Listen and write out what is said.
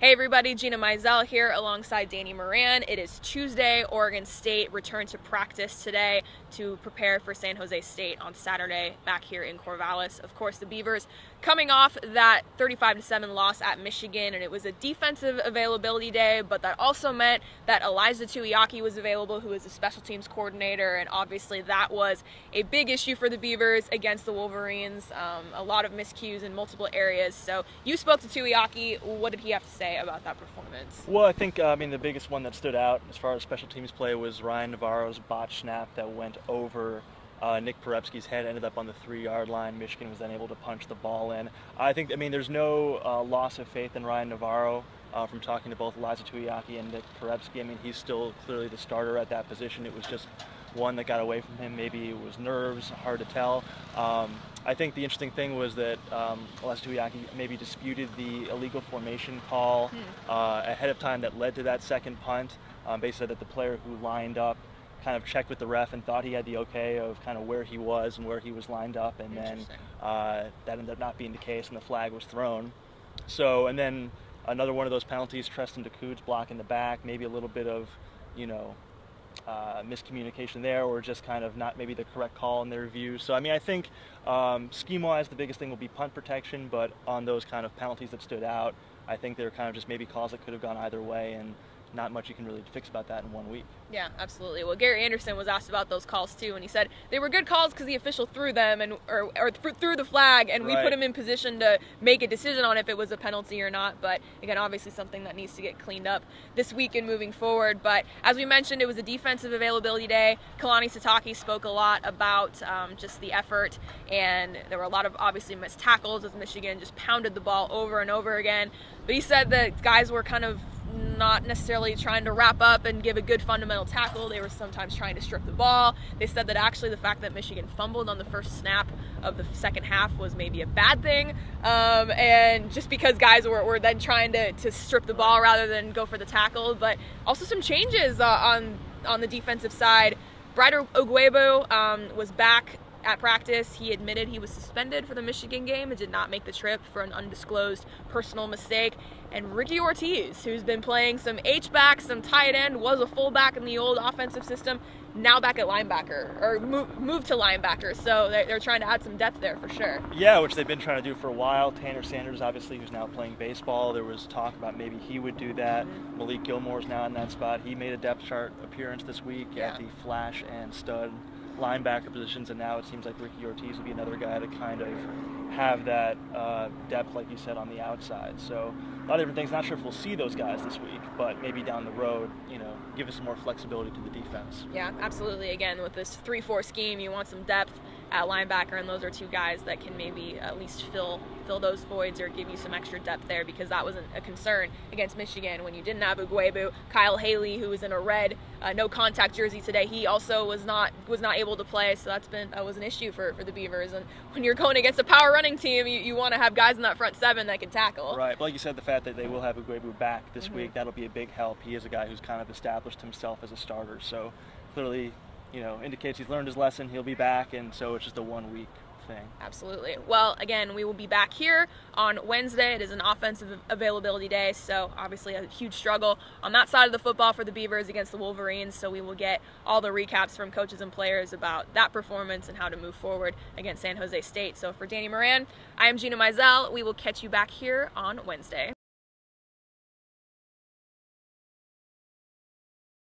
Hey everybody, Gina Mizell here alongside Danny Moran. It is Tuesday. Oregon State returned to practice today to prepare for San Jose State on Saturday back here in Corvallis. Of course, the Beavers coming off that 35-7 loss at Michigan, and it was a defensive availability day, but that also meant that Eliza Tuiaki was available, who is a special teams coordinator, and obviously that was a big issue for the Beavers against the Wolverines. A lot of miscues in multiple areas. So you spoke to Tuiaki. What did he have to say about that performance? Well, I think the biggest one that stood out as far as special teams play was Ryan Navarro's botch snap that went over Nick Porepski's head, ended up on the 3-yard line. Michigan was then able to punch the ball in. I think, there's no loss of faith in Ryan Navarro. From talking to both Eliza Tuiaki and Nick Porepski, he's still clearly the starter at that position. It was just one that got away from him. Maybe it was nerves, hard to tell. I think the interesting thing was that Eliza Tuiaki maybe disputed the illegal formation call ahead of time that led to that second punt. Basically said that the player who lined up kind of checked with the ref and thought he had the okay of kind of where he was and where he was lined up, and then that ended up not being the case and the flag was thrown. So, and then another one of those penalties, Treston DeCoud's block in the back, maybe a little bit of, miscommunication there, or just kind of not maybe the correct call in their view. So, I think scheme-wise, the biggest thing will be punt protection, but on those kind of penalties that stood out, I think they're kind of just maybe calls that could have gone either way, and not much you can really fix about that in 1 week. Yeah, absolutely. Well, Gary Anderson was asked about those calls too, and he said they were good calls because the official threw them or threw the flag, and we put him in position to make a decision on if it was a penalty or not. But again, obviously something that needs to get cleaned up this week and moving forward. But as we mentioned, it was a defensive availability day. Kalani Sitake spoke a lot about just the effort, and there were a lot of obviously missed tackles as Michigan just pounded the ball over and over again. But he said that guys were kind of not necessarily trying to wrap up and give a good fundamental tackle. They were sometimes trying to strip the ball. They said that actually the fact that Michigan fumbled on the first snap of the second half was maybe a bad thing, and just because guys were then trying to strip the ball rather than go for the tackle. But also some changes on the defensive side. Brighter Ogwebu was back at practice. He admitted he was suspended for the Michigan game and did not make the trip for an undisclosed personal mistake. And Ricky Ortiz, who's been playing some H-back, some tight end, was a fullback in the old offensive system, now back at linebacker, or moved to linebacker. So they're trying to add some depth there for sure. Yeah, which they've been trying to do for a while. Tanner Sanders, obviously, who's now playing baseball. There was talk about maybe he would do that. Malik Gilmore's now in that spot. He made a depth chart appearance this week at the flash and stud linebacker positions, and now it seems like Ricky Ortiz will be another guy to kind of have that depth, like you said, on the outside. So a lot of different things. Not sure if we'll see those guys this week, but maybe down the road, give us some more flexibility to the defense. Yeah, absolutely. Again, with this 3-4 scheme, you want some depth at linebacker, and those are two guys that can maybe at least fill those voids or give you some extra depth there, because that wasn't a concern against Michigan when you didn't have Ogwebu. Kyle Haley, who was in a red no contact jersey today, he also was not able to play, so that was an issue for the Beavers. And when you're going against a power running team, you want to have guys in that front seven that can tackle. Right, but like you said, the fact that they will have Ogwebu back this week, that'll be a big help. He is a guy who's kind of established himself as a starter, so clearly indicates he's learned his lesson. He'll be back, and so it's just a 1 week thing. Absolutely. Well, again, we will be back here on Wednesday. It is an offensive availability day, so obviously a huge struggle on that side of the football for the Beavers against the Wolverines, so we will get all the recaps from coaches and players about that performance and how to move forward against San Jose State. So for Danny Moran, I am Gina Mizell. We will catch you back here on Wednesday.